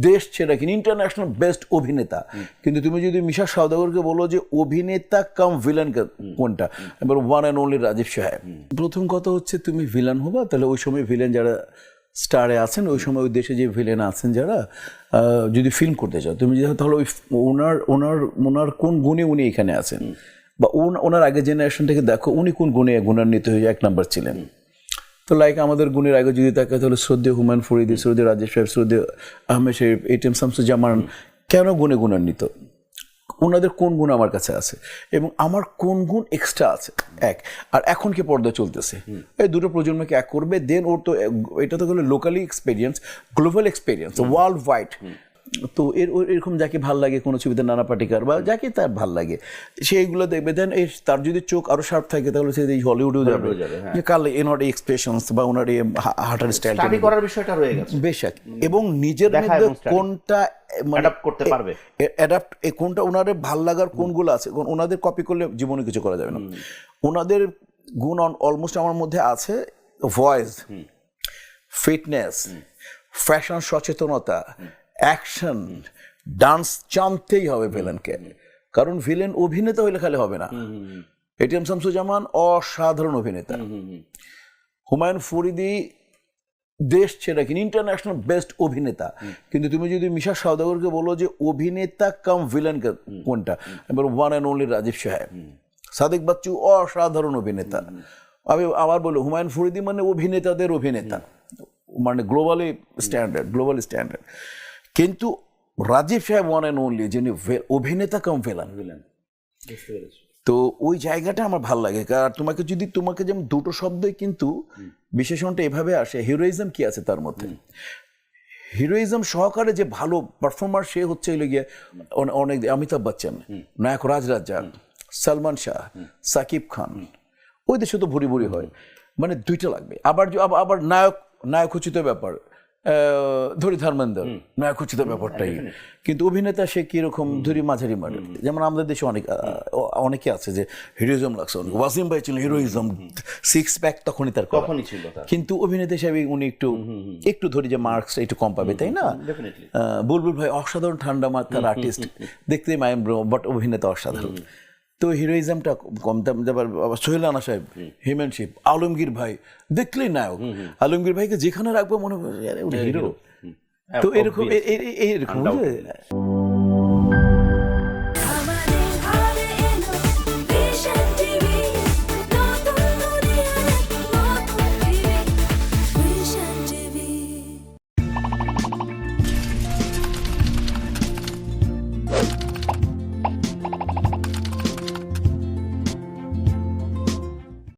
দেশ ছেড়ে কিনা ইন্টারন্যাশনাল বেস্ট অভিনেতা, কিন্তু তুমি যদি মিশা সওদাগরকে বলো যে অভিনেতা কাম ভিলেন কোনটা, এবার ওয়ান অ্যান্ড অনলি রাজীব সাহেব। প্রথম কথা হচ্ছে তুমি ভিলেন হবা, তাহলে ওই সময় ভিলেন যারা স্টারে আছেন, ওই সময় ওই দেশে যে ভিলেন আছেন যারা, যদি ফিল্ম করতে চাও তুমি, তাহলে ওই ওনার কোন গুণে উনি এখানে আছেন, বা ওনার আগে জেনারেশন থেকে দেখো উনি কোন গুণে গুণান্বিত হয়ে এক নাম্বার ছিলেন। তো লাইক আমাদের গুণের আগে যদি তাকে, তাহলে শ্রদ্ধেয় হুমায়ুন ফরিদি, শ্রদ্ধেয় রাজেশ সাহেব, শ্রদ্ধেয় আহমেদ শরীফ, এটিএম শামসুজ্জামান কেন গুণে গুণান্বিত? ওনাদের কোন গুণ আমার কাছে আছে এবং আমার কোন গুণ এক্সট্রা আছে, এক। আর এখন কি পর্দা চলতেছে, এই দুটো প্রজন্মকে এক করবে, দেন ওর তো এটা তো হলো locally experience, global experience, world wide. তো এরকম যাকে ভাল লাগে, কোনো ছবিতে নানা পাটিকার বা যাকে তার ভাল লাগে সেইগুলো দেখবে, দেন তার যদি চোখ আরো শার্প থাকে তাহলে সে হলিউডেও যাবে, যে কাল এনার এক্সপ্রেশনস বা ওনার হাঁটার স্টাইল করার বিষয়টা রয়ে গেছে বেশক, এবং নিজের মধ্যে কোনটা অ্যাডাপ্ট করতে পারবে, অ্যাডাপ্ট কোনটা ওনাদের ভাল লাগার কোনগুলো আছে, ওনাদের কপি করলে জীবনে কিছু করা যাবে না। ওনাদের গুণ অলমোস্ট আমার মধ্যে আছে, ভয়েস, ফিটনেস, ফ্যাশন সচেতনতা, অ্যাকশন, ডান্স জানতেই হবে ভিলেনকে, কারণ ভিলেন অভিনেতা হইলে খালি হবে না। এটিএম শামসুজ্জামান অসাধারণ অভিনেতা, হুমায়ুন ফরিদি দেশ ছেড়ে কিনা ইন্টারন্যাশনাল বেস্ট অভিনেতা, কিন্তু তুমি যদি মিশা সওদাগরকে বলো যে অভিনেতা কাম ভিলেন কোনটা, এবার ওয়ান অ্যান্ড অনলি রাজীব সাহেব। সাদিক বাচ্চু অসাধারণ অভিনেতা। আমি আবার বলি হুমায়ুন ফরিদি মানে অভিনেতাদের অভিনেতা, মানে গ্লোবালি স্ট্যান্ডার্ড। কিন্তু রাজীব সাহেব ওয়ান অ্যান্ড অনলি, যিনি অভিনেতা কাম ভিলেন। তো ওই জায়গাটা আমার ভালো লাগে। কারণ তোমাকে যেমন দুটো শব্দই কিন্তু বিশেষণটা এভাবে আসে, হিরোইজম কি আছে তার মধ্যে, হিরোইজম সহকারে যে ভালো পারফর্মার সে হচ্ছে গিয়ে অনেক অমিতাভ বচ্চন, নায়ক রাজ রাজ্জাক, সালমান শাহ, সাকিব খান, ওই দেশে তো ভুরি ভুরি হয়, মানে দুইটা লাগবে। আবার নায়ক উচিত ব্যাপার, ধরি ধর্মেন্দ্র নায়ক উচিত ব্যাপারটাই, কিন্তু অভিনেতা সে কিরকম ধরি মাঝারি মানে, যেমন আমাদের দেশে অনেকে আছে যে হিরোইজম লাগছে, ওয়াসিম ভাই ছিলেন হিরোইজম, সিক্স প্যাক তখনই তার কখনই ছিল, কিন্তু অভিনেতা হিসেবে উনি একটু ধরি যে মার্কস একটু কম পাবে, তাই না? বুলবুল ভাই অসাধারণ ঠান্ডা মাথার আর্টিস্ট, দেখতেই মায়াম, বাট অভিনেতা অসাধারণ। তো হিরোইজমটা কম। সোহেল রানা সাহেব, হিমেন শিব, আলমগীর ভাই দেখলেই নায়ক, আলমগীর ভাইকে যেখানে রাখবো মনে হয় হিরো। তো এইরকম Vision TV.